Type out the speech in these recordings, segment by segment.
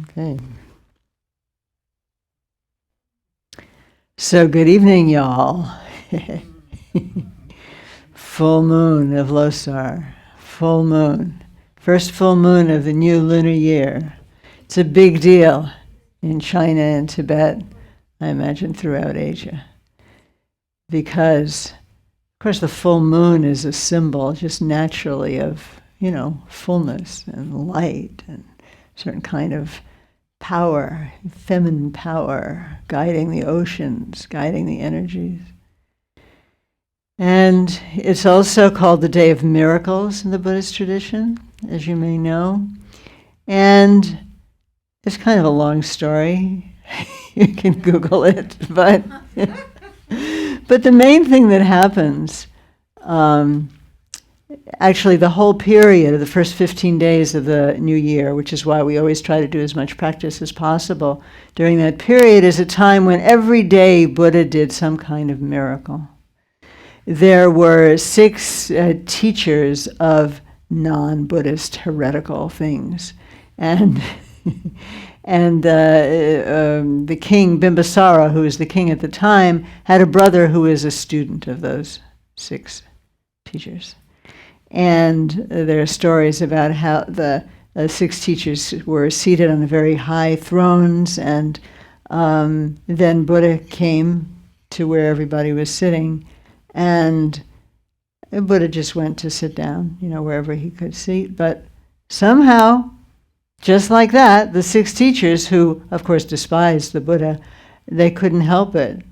Okay. So good evening, y'all. Full moon of Losar. Full moon. First full moon of the new lunar year. It's a big deal in China and Tibet, I imagine throughout Asia. Because, of course, the full moon is a symbol just naturally of, fullness and light and certain kind of power, feminine power, guiding the oceans, guiding the energies. And it's also called the Day of Miracles in the Buddhist tradition, as you may know. And it's kind of a long story. You can Google it, but the main thing that happens, actually the whole period of the first 15 days of the new year, which is why we always try to do as much practice as possible during that period, is a time when every day Buddha did some kind of miracle. There were 6 teachers of non-Buddhist heretical things, and the king Bimbisara, who was the king at the time, had a brother who was a student of those 6 teachers. And there are stories about how the 6 teachers were seated on very high thrones, and then Buddha came to where everybody was sitting, and Buddha just went to sit down, wherever he could sit. But somehow, just like that, the 6 teachers, who of course despised the Buddha, they couldn't help it.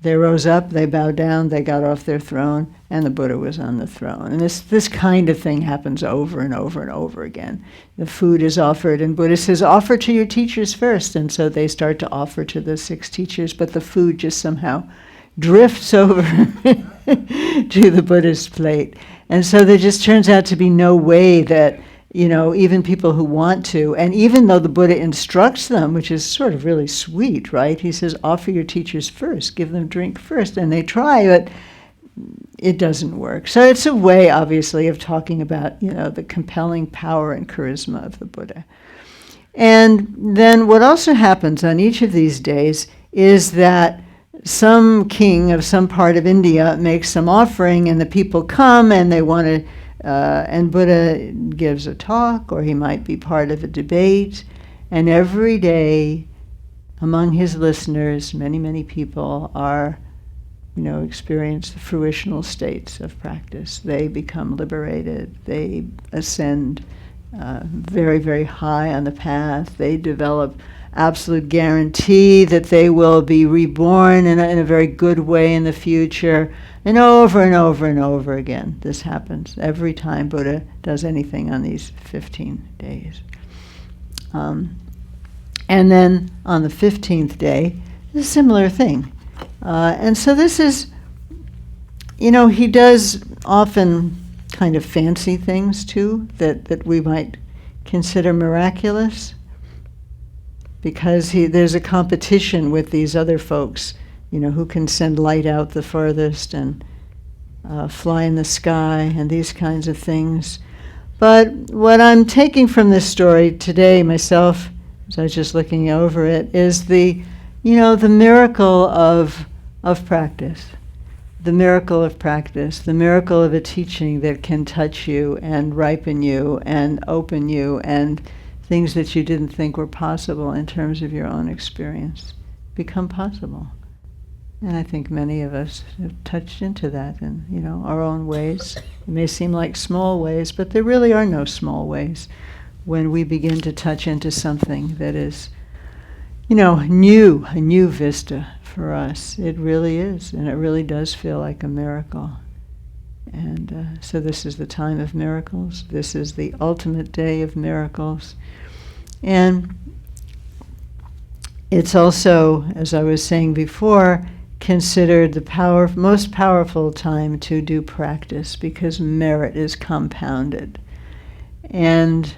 They rose up, they bowed down, they got off their throne, and the Buddha was on the throne. And this kind of thing happens over and over and over again. The food is offered, and Buddha says, offer to your teachers first. And so they start to offer to the 6 teachers, but the food just somehow drifts over to the Buddha's plate. And so there just turns out to be no way that, even people who want to, and even though the Buddha instructs them, which is sort of really sweet, right? He says, offer your teachers first, give them drink first, and they try, but it doesn't work. So it's a way, obviously, of talking about, the compelling power and charisma of the Buddha. And then what also happens on each of these days is that some king of some part of India makes some offering, and the people come and they want to, and Buddha gives a talk, or he might be part of a debate, and every day among his listeners, many, many people are, experience the fruitional states of practice. They become liberated, they ascend very, very high on the path, they develop absolute guarantee that they will be reborn in a very good way in the future. And over and over and over again, this happens every time Buddha does anything on these 15 days. And then on the 15th day, a similar thing. And so this is, he does often kind of fancy things too, that we might consider miraculous, because there's a competition with these other folks, who can send light out the farthest and fly in the sky and these kinds of things. But what I'm taking from this story today myself, as I was just looking over it, is the miracle of practice. The miracle of practice, the miracle of a teaching that can touch you and ripen you and open you, and things that you didn't think were possible in terms of your own experience become possible. And I think many of us have touched into that in, our own ways. It may seem like small ways, but there really are no small ways when we begin to touch into something that is, new, a new vista for us. It really is, and it really does feel like a miracle. And so this is the time of miracles. This is the ultimate day of miracles. And it's also, as I was saying before, considered the most powerful time to do practice, because merit is compounded. And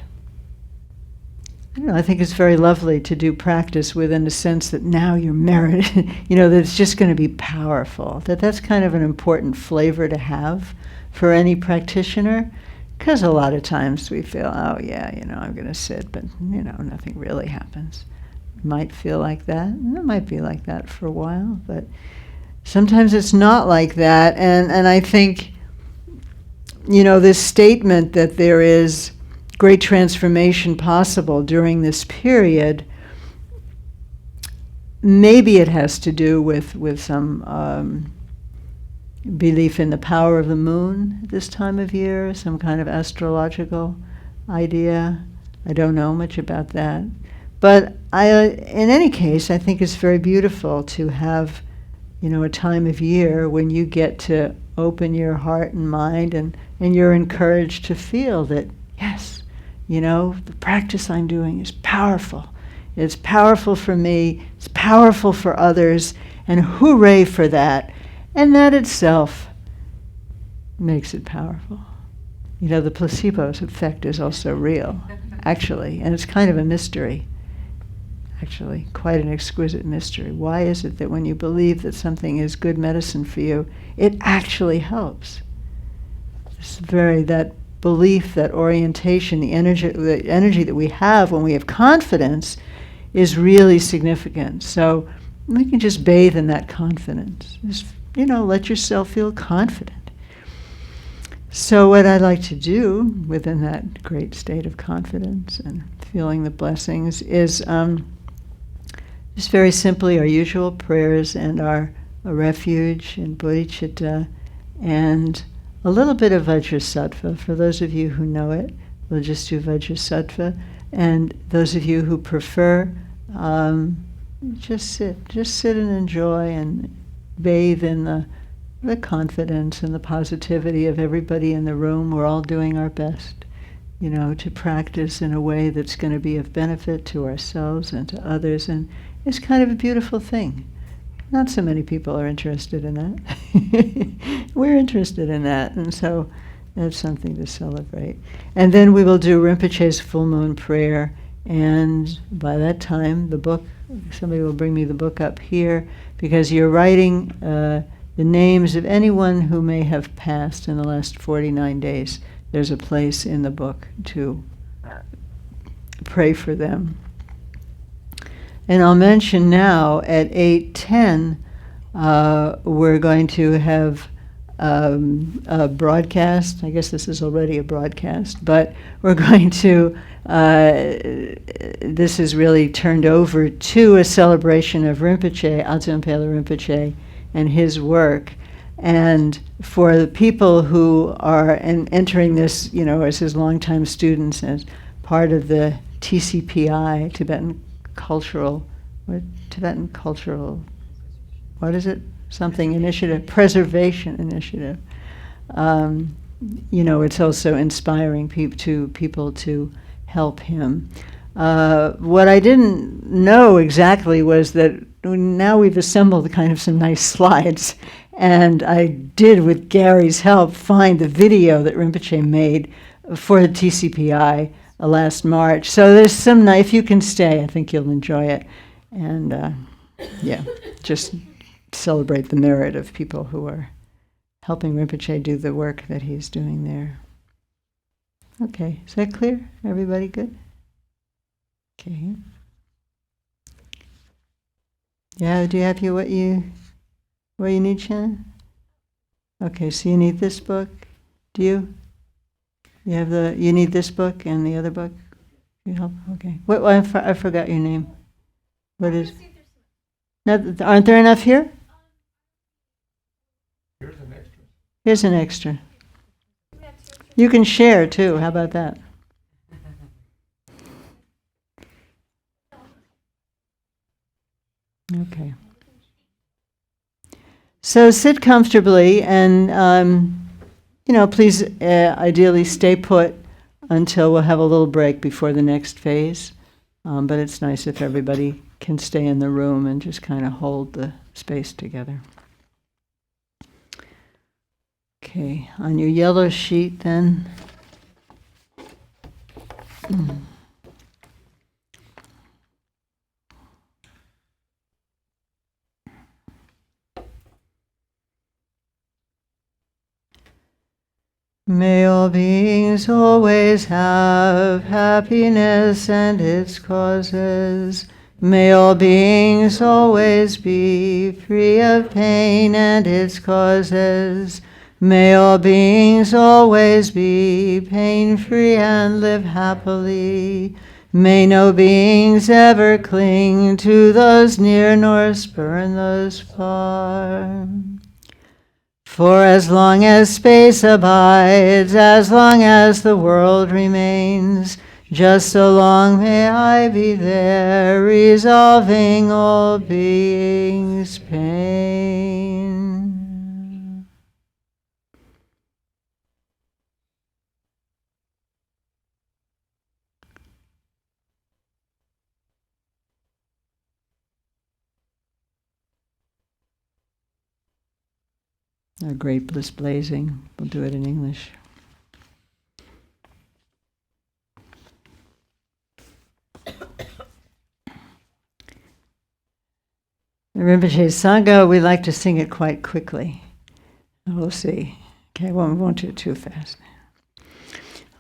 I think it's very lovely to do practice within a sense that now your merit, that it's just going to be powerful. That's kind of an important flavor to have for any practitioner, Because a lot of times we feel, oh yeah, I'm going to sit, but nothing really happens. It might feel like that, and it might be like that for a while, but sometimes it's not like that. And I think, this statement that there is great transformation possible during this period, maybe it has to do with some belief in the power of the moon at this time of year, some kind of astrological idea. I don't know much about that. But in any case, I think it's very beautiful to have, a time of year when you get to open your heart and mind, and you're encouraged to feel that, yes, the practice I'm doing is powerful. It's powerful for me, it's powerful for others, and hooray for that. And that itself makes it powerful. The placebo effect is also real, actually, and it's kind of a mystery. Actually, quite an exquisite mystery. Why is it that when you believe that something is good medicine for you, it actually helps? That belief, that orientation, the energy that we have when we have confidence is really significant. So we can just bathe in that confidence. Just, let yourself feel confident. So what I like to do within that great state of confidence and feeling the blessings is just very simply our usual prayers and our refuge in bodhicitta, and a little bit of Vajrasattva. For those of you who know it, we'll just do Vajrasattva. And those of you who prefer, just sit and enjoy and bathe in the confidence and the positivity of everybody in the room. We're all doing our best, to practice in a way that's going to be of benefit to ourselves and to others. And it's kind of a beautiful thing. Not so many people are interested in that. We're interested in that, and so that's something to celebrate. And then we will do Rinpoche's full moon prayer, and by that time, the book, somebody will bring me the book up here, because you're writing the names of anyone who may have passed in the last 49 days. There's a place in the book to pray for them. And I'll mention now at 8:10, we're going to have a broadcast. I guess this is already a broadcast, but we're going to, this is really turned over to a celebration of Rinpoche, Adzon Pela Rinpoche, and his work. And for the people who are entering this, as his longtime students, as part of the TCPI, Tibetan Cultural, what is it? Something initiative, preservation initiative. It's also inspiring people to help him. What I didn't know exactly was that now we've assembled kind of some nice slides, and I did, with Gary's help, find the video that Rinpoche made for the TCPI last March. So there's some nice, if you can stay, I think you'll enjoy it. And just celebrate the merit of people who are helping Rinpoche do the work that he's doing there. Okay, is that clear? Everybody good? Okay. Yeah, do you have what you need, Shannon? Okay, so you need this book. Do you? You need this book and the other book? You help? Okay. I forgot your name. What is? No, aren't there enough here? Here's an extra. Here's an extra. You can share too. How about that? Okay. So sit comfortably and, please ideally stay put until we'll have a little break before the next phase. But it's nice if everybody can stay in the room and just kind of hold the space together. Okay, on your yellow sheet then. May all beings always have happiness and its causes. May all beings always be free of pain and its causes. May all beings always be pain-free and live happily. May no beings ever cling to those near nor spurn those far. For as long as space abides, as long as the world remains, just so long may I be there, resolving all beings' pain. A great bliss blazing. We'll do it in English. Rinpoche's sangha, we like to sing it quite quickly. We'll see. Okay, we won't do it too fast.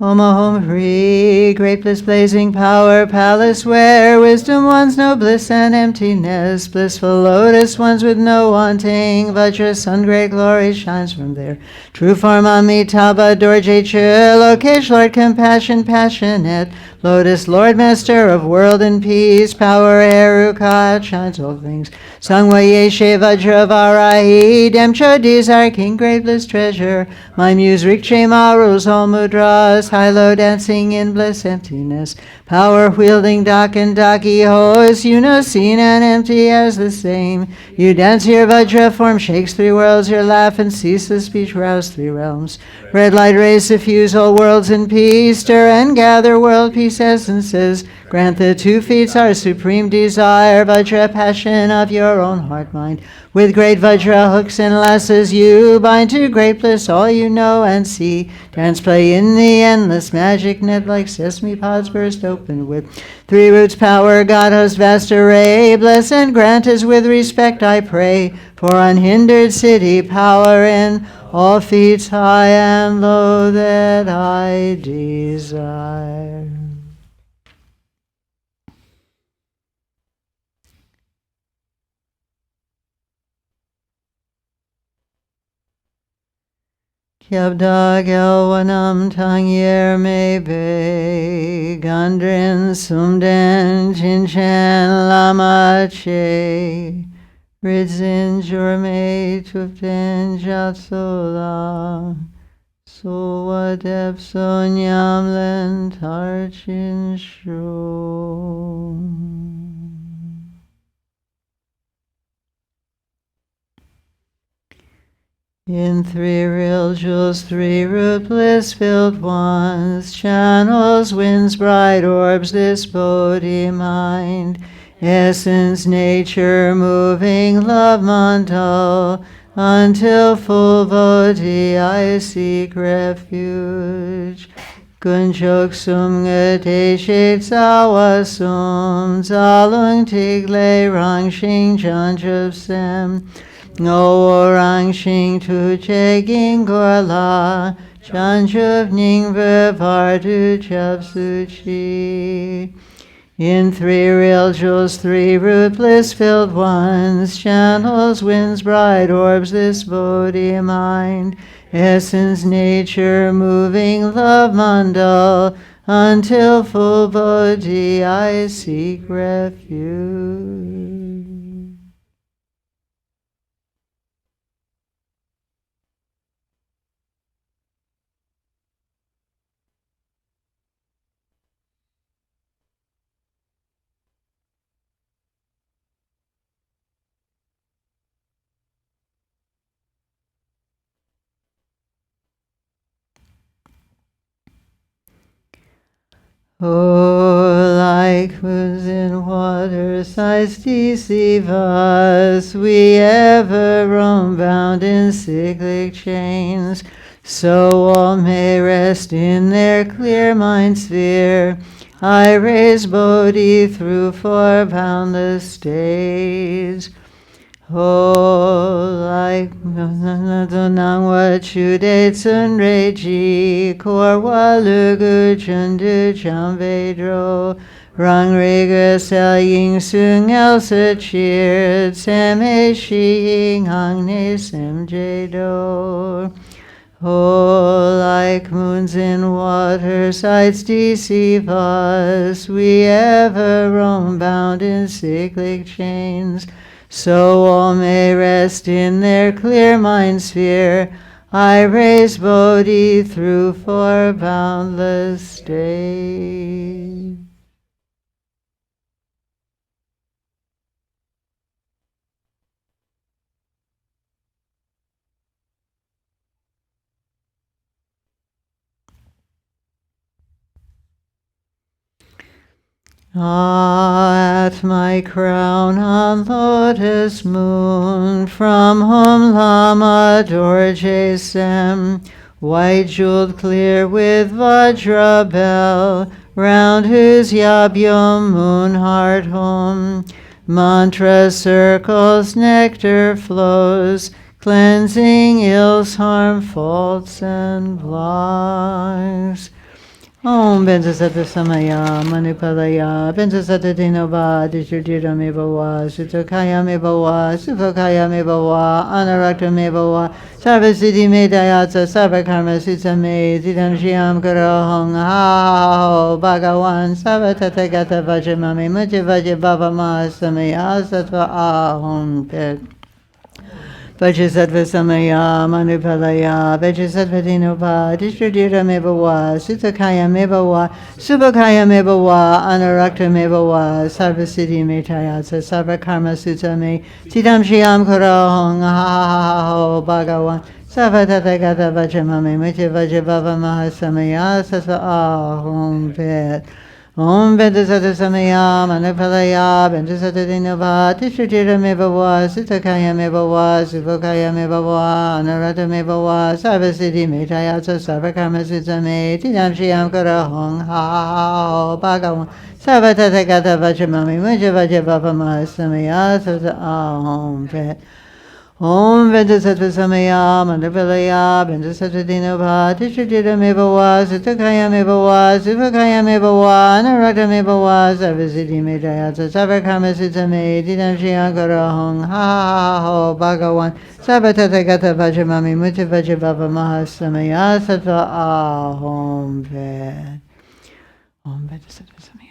Om Ahom Hri, great bliss blazing power, palace where wisdom wants no bliss and emptiness, blissful lotus ones with no wanting, Vajra sun great glory shines from there. True form Amitabha Dorje Chur, Lokesh Lord compassion passionate, lotus Lord master of world and peace, power Heruka shines all things. Sangha Yeshe Vajra Varahi, Demcho desire king great bliss treasure, my muse Rikche Marus all mudras, high-low dancing in bliss emptiness, power wielding dak and daki hos, you know seen and empty as the same. You dance your Vajra form, shakes three worlds, your laugh and ceaseless speech rouse three realms. Red light rays suffuse all worlds in peace, stir and gather world peace essences. Grant the 2 feet our supreme desire, Vajra passion of your own heart mind. With great Vajra hooks and lasses you bind to great bliss all you know and see. Dance play in the endless magic net like sesame pods burst open with 3 roots power, God host vast array. Bless and grant us with respect I pray, for unhindered city power in all feats high and low that I desire. Kyabda Gelwanam Tangyer Mebe Gandrin Sumden Chinchan Lama Che Ridzin Jurme Tuften Jatsola Sowadep Sonyamlen Tarchin Shro. In 3 real jewels, 3 root bliss-filled ones, channels, winds, bright orbs, this Bodhi mind, essence, nature, moving love mandal, until full Bodhi I seek refuge. Gunchok sum ngate shek sawa sum, zalung tigle rang shing janjup sem, no orang shing tu che ging gorla, chanjup ning vivar tu chap su chi. In 3 real jewels, 3 root bliss-filled ones, channels, winds, bright orbs, this Bodhi mind, essence, nature, moving love mandal, until full Bodhi I seek refuge. Oh, like whose in water sighs deceive us, we ever roam bound in cyclic chains, so all may rest in their clear mind sphere. I raise Bodhi through 4 boundless days. Ho like nang wa chu de tsun re ji kor wa lu gu chun du chang vei dro rang re ge sel ying sung el se cheer sem e shi ying hang ne sem je do. Oh, like moons in water, sights deceive us. We ever roam bound in cyclic chains. So all may rest in their clear mind sphere. I raise Bodhi through for boundless days. Ah, at my crown on lotus moon, from whom Lama Dorje Sem, white jeweled clear with Vajra bell, round whose Yabyom moon heart home, mantra circles, nectar flows, cleansing ills, harm, faults, and blinds. Om Benza Sata Samaya Manipalaya Benza Sata Dinova Dishudira Mebawa Sutakaya Mebawa Sufakaya Mebawa Anarakta Mebawa Sarvasiddhi Medayatsa Sarvakarma Sitsame Zidam Shyam Karo Hong Ha Ho Bhagawan Sarvatatagata Vajamami Mujavaja Baba Mahasamaya Sattva Ahom Pet Vajasattva Samaya Manupalaya Vajasattva Dinova Dishradira Mebawa Sutakaya Mebawa Subhakaya Mebawa Anarakta Mebawa Sarvasiddhi Metayatsa Sarvakarma Sutame Tidam Shyam Karo Hong Ha Ho Bhagawan Sarvatatagata Vajamame Mujavaja Baba Mahasamaya Sattva Ahom Vet Om Bentasata Samaya Manapalaya Bentasata Dinava Tishtira Mebawa Sitakaya Mebawa Suvokaya Mebawa Anarata Mebawa Sarvasiddhi Metayatsa Sarvakarma Sutame Tidam Shyam Kara Hong Ha Bhagawan Sarvatatagata Vajamami Mujavaja Baba Mahasamaya Sata Ahom Vet Om Vendasattva Samaya Mandavalaya Vendasattva Dinova Tishadira Mebawa Sitakaya Mebawa Sivakaya Mebawa Narata Mebawa Sarvasiddhi Medayatsa Sarvakarma Sutame Didam Shyankara Hong Ha Ho Bhagawan Sarvatatagata Vajamami Mutavaja Baba Mahasamaya Sattva Ahom Ved Om Vendasattva Samaya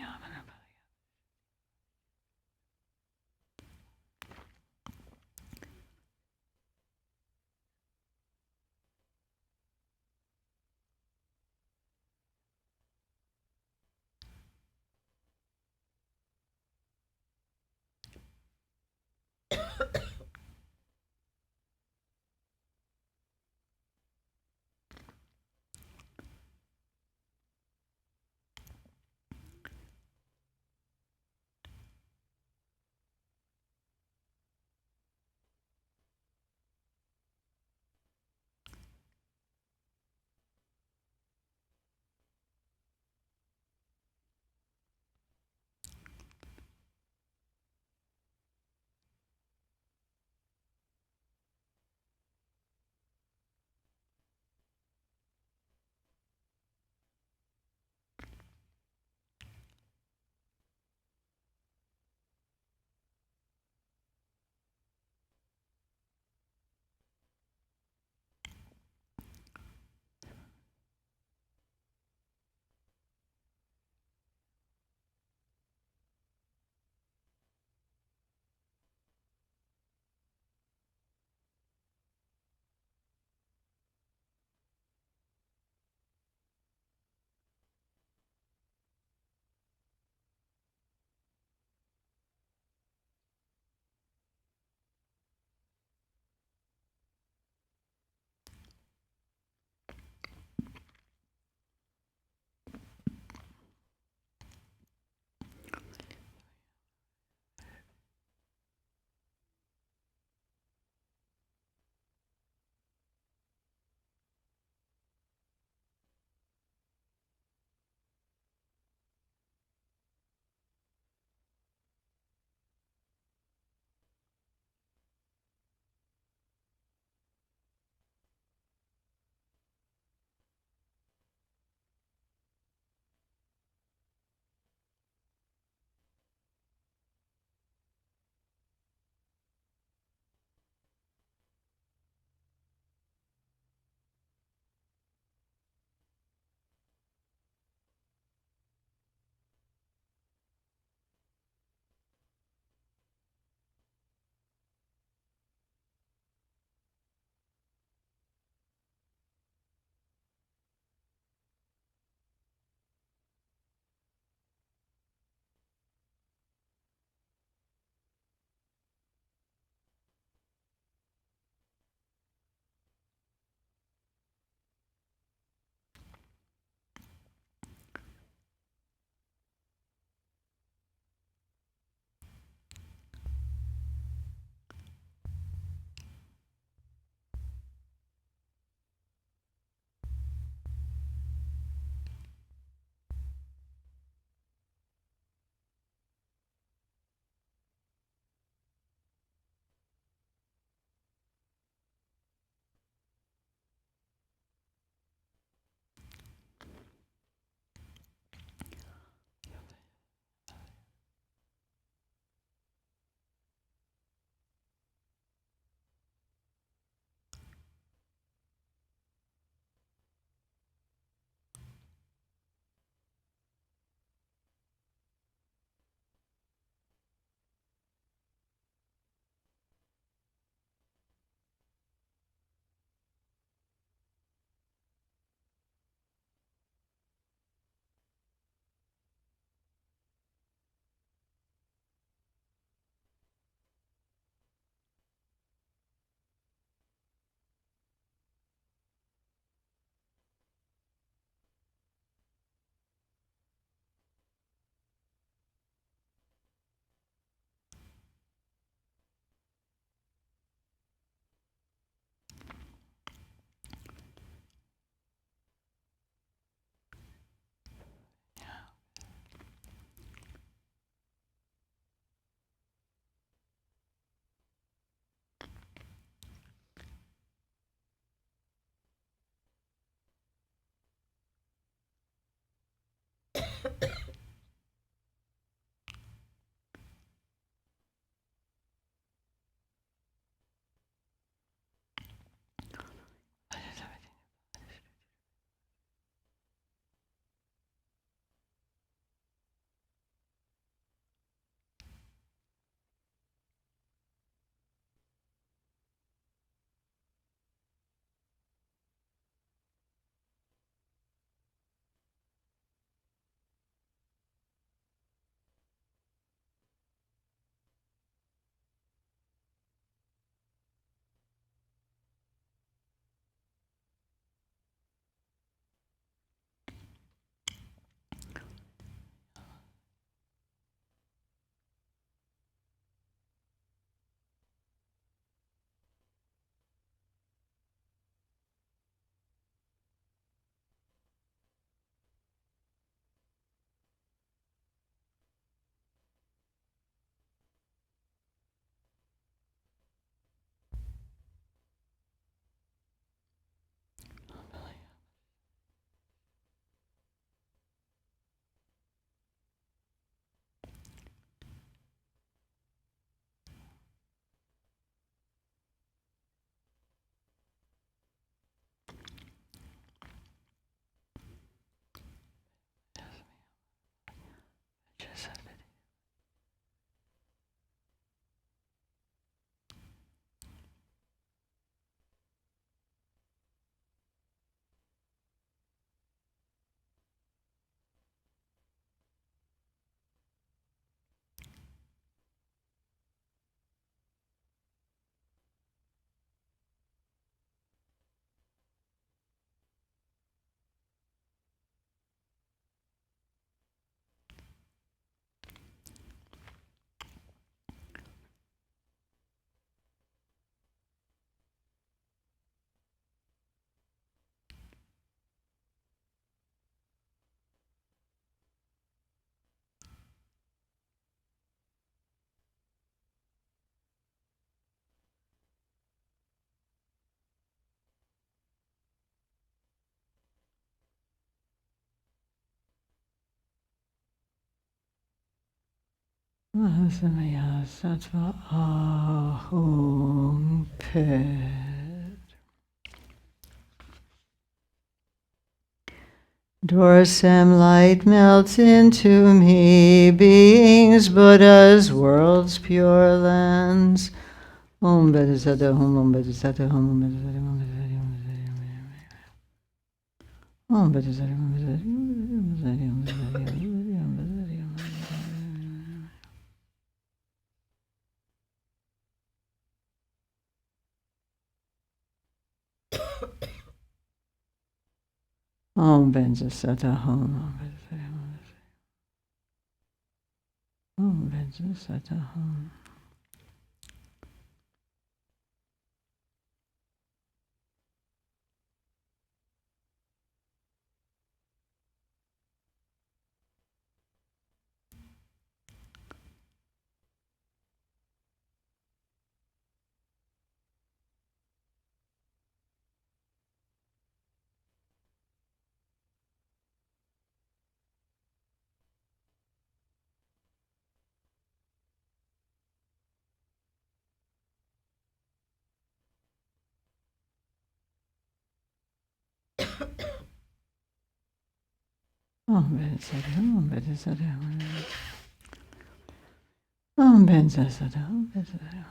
Mahasamaya Sattva Ahum Pet. Dorsam light melts into me, beings, Buddhas, worlds, pure lands. Om Vedasata Hum, Om Vedasata Hum, Om Vedasata Hum, Om Vedasata Hum, Om Vedasata Om Vedasata Hum, Om Vedasata Hum. Om Vedasata Hum, Om Vedasata Hum. Om Vedasata Hum, Om Vedasata Hum.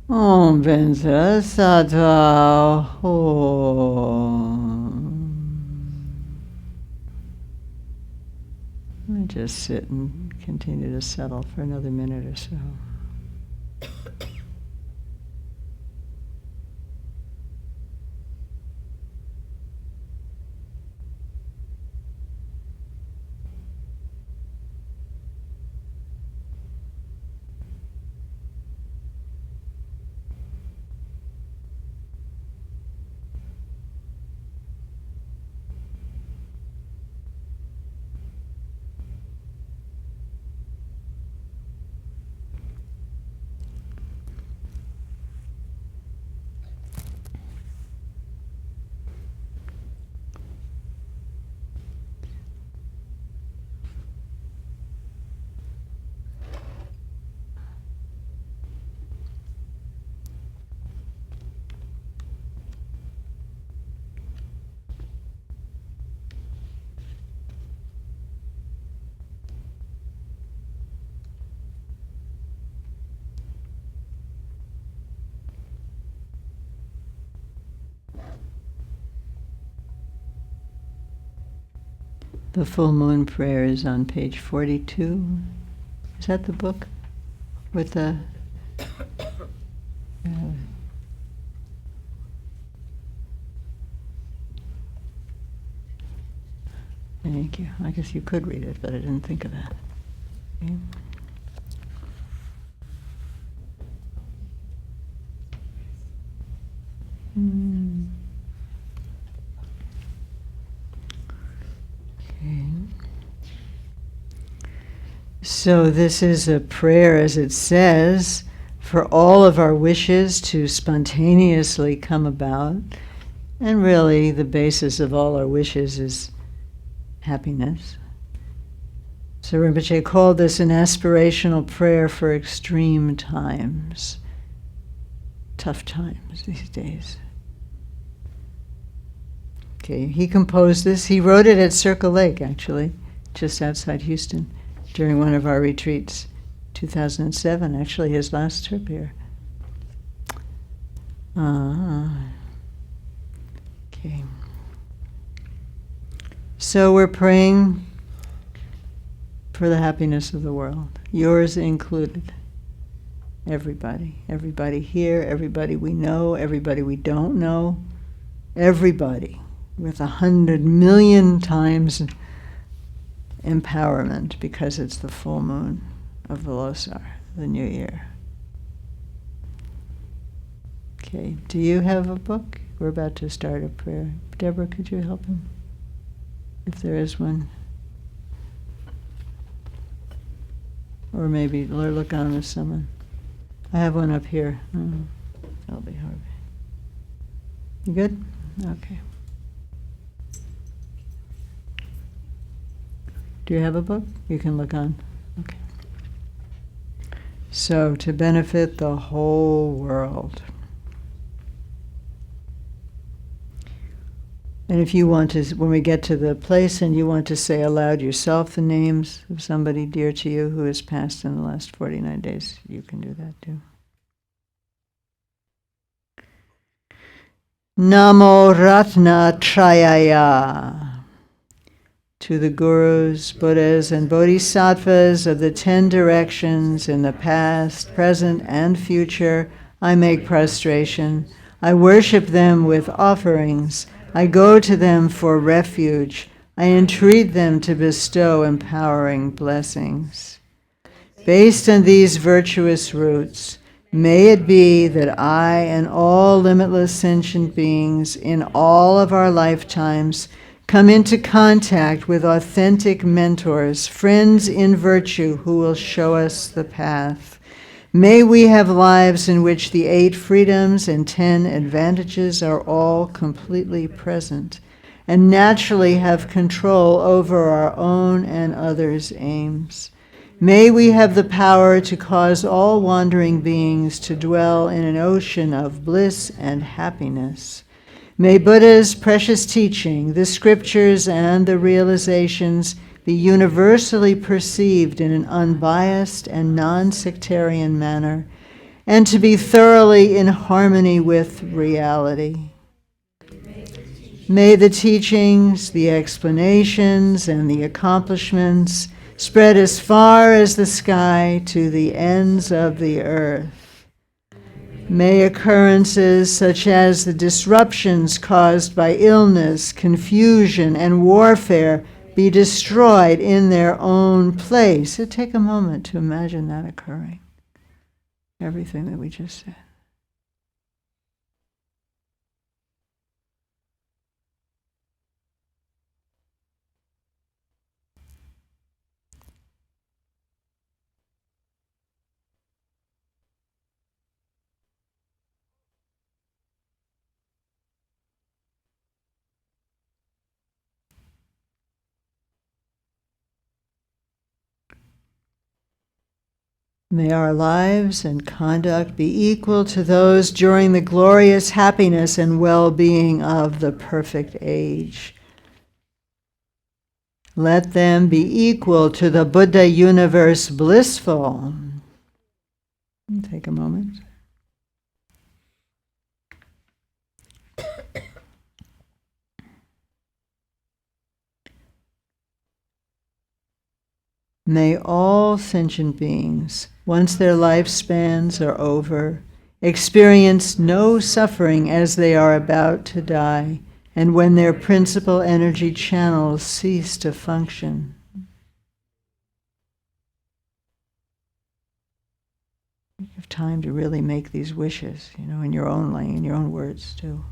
Om Vedasata Hum. Let me just sit and continue to settle for another minute or so. The full moon prayer is on page 42. Is that the book with the... Thank you. I guess you could read it, but I didn't think of that. Okay. Okay. So this is a prayer, as it says, for all of our wishes to spontaneously come about. And really, the basis of all our wishes is happiness. So Rinpoche called this an aspirational prayer for extreme times, tough times these days. Okay, he composed this. He wrote it at Circle Lake, actually, just outside Houston, during one of our retreats, 2007, actually his last trip here. Okay. So we're praying for the happiness of the world, yours included. Everybody here, everybody we know, everybody we don't know, everybody with 100 million times empowerment because it's the full moon of the Losar, the new year. Okay, do you have a book? We're about to start a prayer. Deborah, could you help him? If there is one. Or maybe look on with someone. I have one up here. That'll be hard. You good? Okay. Do you have a book? You can look on. Okay. So, to benefit the whole world. And if you want to, when we get to the place and you want to say aloud yourself the names of somebody dear to you who has passed in the last 49 days, you can do that too. Namo Ratna Trayaya. To the Gurus, Buddhas, and Bodhisattvas of the 10 directions in the past, present, and future, I make prostration. I worship them with offerings. I go to them for refuge. I entreat them to bestow empowering blessings. Based on these virtuous roots, may it be that I and all limitless sentient beings in all of our lifetimes come into contact with authentic mentors, friends in virtue who will show us the path. May we have lives in which the 8 freedoms and 10 advantages are all completely present, and naturally have control over our own and others' aims. May we have the power to cause all wandering beings to dwell in an ocean of bliss and happiness. May Buddha's precious teaching, the scriptures, and the realizations be universally perceived in an unbiased and non-sectarian manner, and to be thoroughly in harmony with reality. May the teachings, the explanations, and the accomplishments spread as far as the sky to the ends of the earth. May occurrences such as the disruptions caused by illness, confusion, and warfare be destroyed in their own place. So take a moment to imagine that occurring. Everything that we just said. May our lives and conduct be equal to those during the glorious happiness and well-being of the perfect age. Let them be equal to the Buddha universe blissful. Take a moment. May all sentient beings, once their lifespans are over, experience no suffering as they are about to die, and when their principal energy channels cease to function. You have time to really make these wishes, in your own language, in your own words too.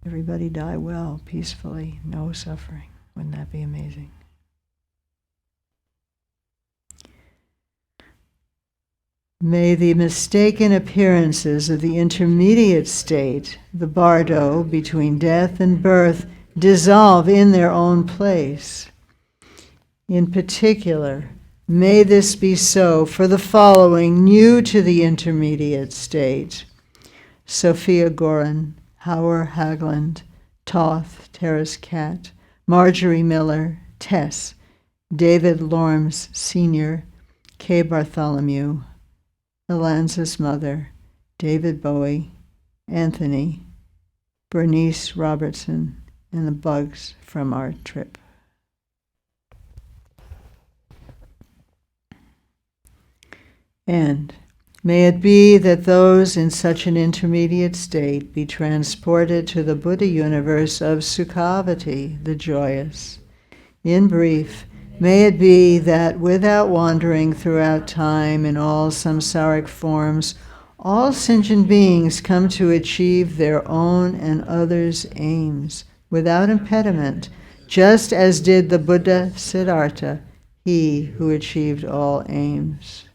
Everybody die well, peacefully, no suffering. Wouldn't that be amazing? May the mistaken appearances of the intermediate state, the bardo between death and birth, dissolve in their own place. In particular, may this be so for the following new to the intermediate state: Sophia Gorin, Howard Hagland, Toth, Terrace Cat, Marjorie Miller, Tess, David Lorms Sr., Kay Bartholomew, Alanza's mother, David Bowie, Anthony, Bernice Robertson, and the bugs from our trip. And May it be that those in such an intermediate state be transported to the Buddha universe of Sukhavati, the joyous. In brief, may it be that without wandering throughout time in all samsaric forms, all sentient beings come to achieve their own and others' aims without impediment, just as did the Buddha Siddhartha, he who achieved all aims.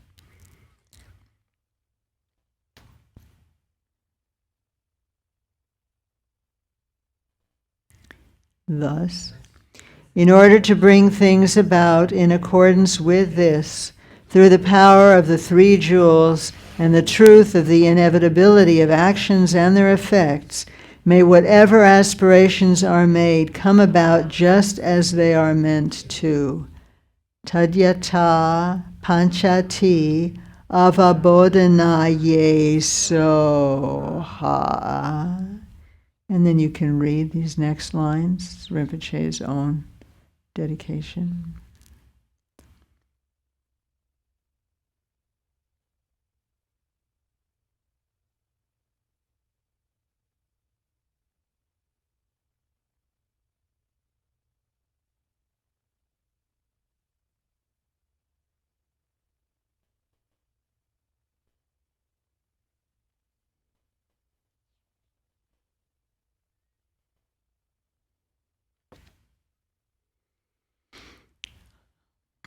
Thus, in order to bring things about in accordance with this, through the power of the three jewels and the truth of the inevitability of actions and their effects, may whatever aspirations are made come about just as they are meant to. Tadyata panchati avabodhanaye soha. And then you can read these next lines, Rinpoche's own dedication.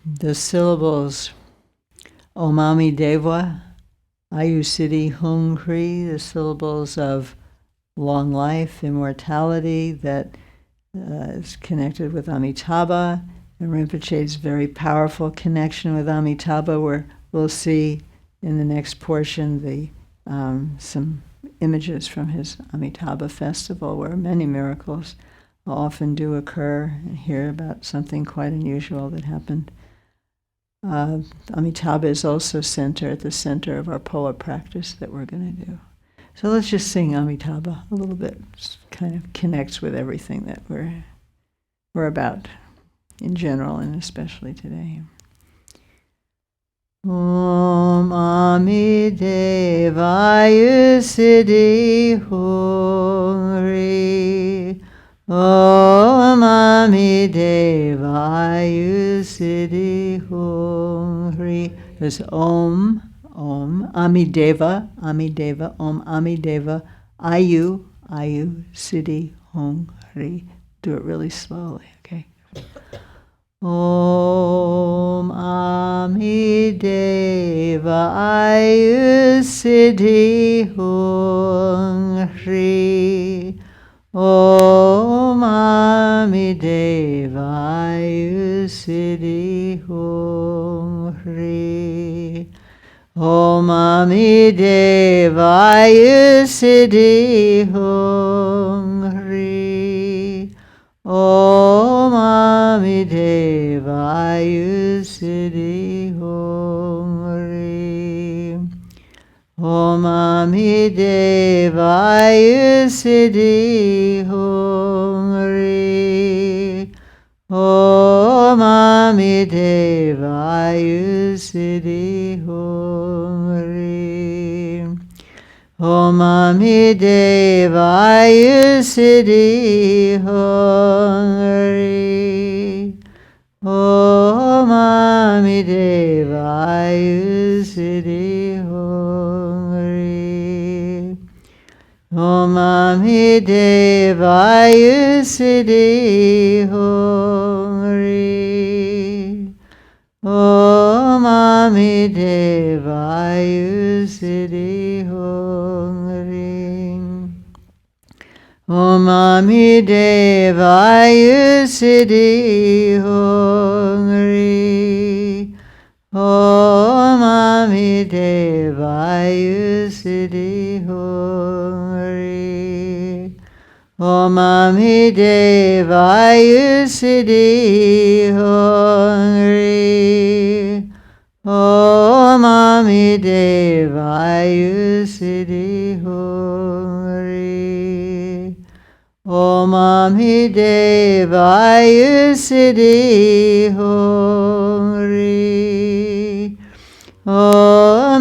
The syllables Omami Deva, Ayu Siddhi Hung Hri, the syllables of long life, immortality that is connected with Amitabha, and Rinpoche's very powerful connection with Amitabha, where we'll see in the next portion some images from his Amitabha festival, where many miracles often do occur, and hear about something quite unusual that happened. Amitabha is also at the center of our poa practice that we're going to do. So let's just sing Amitabha a little bit. It kind of connects with everything that we're about in general and especially today. Om Ami Devaya Siddhi Hung Hri. Om Ami Devaya Siddhi Hung Hri. There's Om, Ami Deva, Om Ami Deva, Ayu, Siddhi Hung Hri. Do it really slowly, okay? Om Ami Deva Ayu Siddhi Hung Hri. Om Ami Deva Ayu Siddhi Hung Hri. Om Ami Deva Ayu Siddhi Hung Hri. Om Ami Deva Ayu Siddhi Hung Hri. Om Ami Deva Ayu Siddhi Hung Hri. Om Ami Deva Ayu Siddhi Hung Hri. Om Ami Deva Ayu Siddhi Hung Hri. Om Ami Deva Ayu Siddhi Hung Hri. Om Ami Deva Ayu Siddhi Hung Hri. Om Ami Deva Ayu Siddhi Hung Hri. Om Ami Deva Ayu Siddhi Hung Hri. Om Ami Deva Ayu Siddhi Hung Hri. Om Ami Deva Ayu Siddhi Hung Hri. Om Ami Deva Ayu Siddhi Hung Hri. Om Ami Deva Ayu Siddhi Hung Hri. Om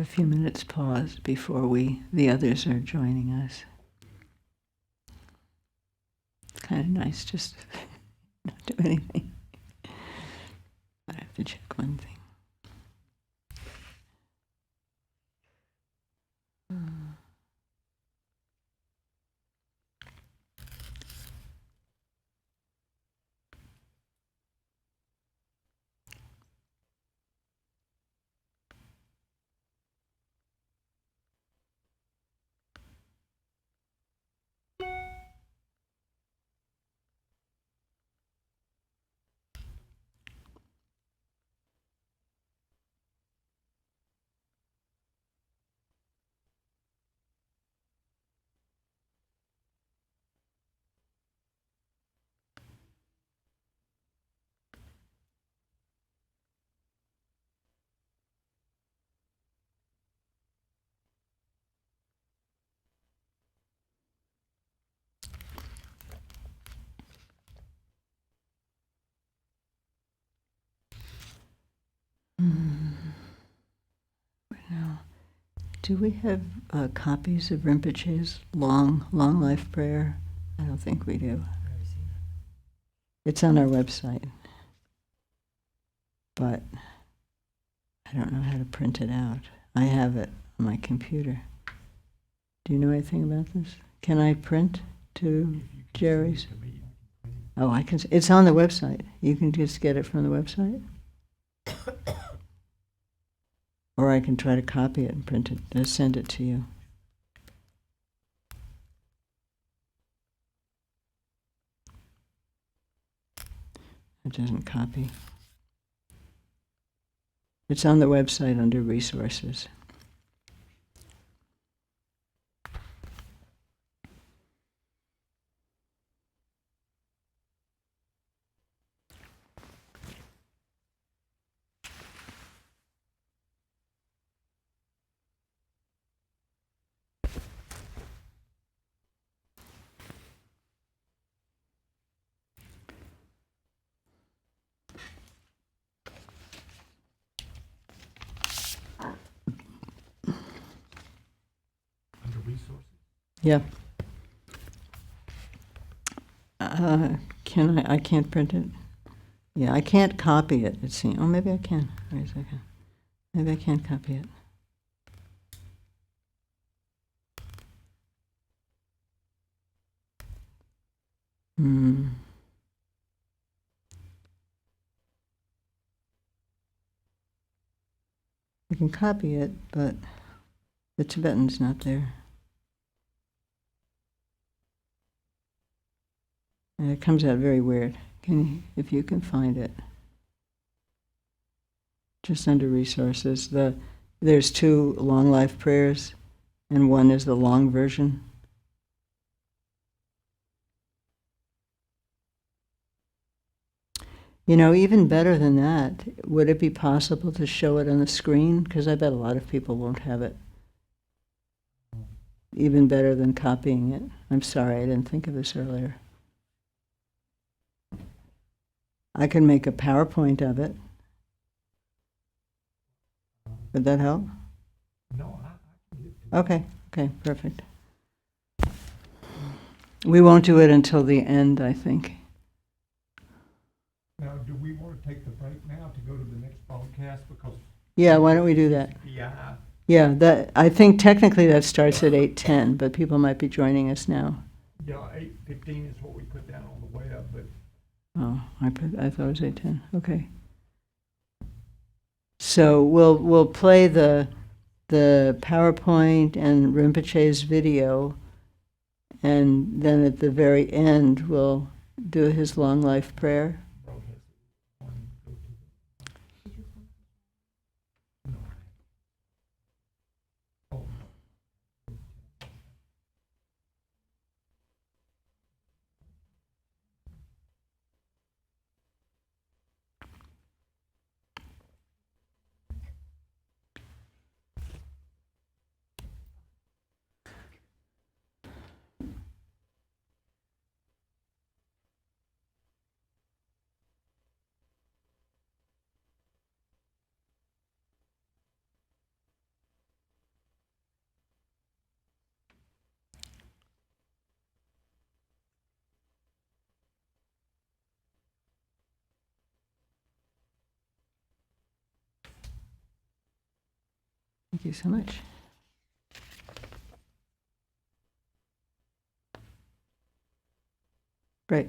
have a few minutes pause before the others are joining us. It's kind of nice just to not do anything. I have to check one thing. Now, do we have copies of Rinpoche's long life prayer? I don't think we do. It's on our website, but I don't know how to print it out. I have it on my computer. Do you know anything about this? Can I print to Jerry's? Oh, I can. It's on the website. You can just get it from the website. Or I can try to copy it and print it and send it to you. It doesn't copy. It's on the website under resources. Yeah. Can I can't print it. Yeah, I can't copy it. It seems. Oh, maybe I can. Wait a second. Maybe I can't copy it. I can copy it, but the Tibetan's not there. And it comes out very weird. If you can find it, just under resources, there's 2 long life prayers, and one is the long version. You know, even better than that, would it be possible to show it on the screen? Because I bet a lot of people won't have it. Even better than copying it. I'm sorry, I didn't think of this earlier. I can make a PowerPoint of it. Would that help? No, Okay, perfect. We won't do it until the end, I think. Now, do we want to take the break now to go to the next broadcast? Because yeah, why don't we do that? Yeah, I think technically that starts at 8:10, but people might be joining us now. Yeah, 8:15 is what we put down on the web, but oh, I thought it was 8:10. Okay. So we'll play the PowerPoint and Rinpoche's video, and then at the very end we'll do his long life prayer. Thank you so much. Great.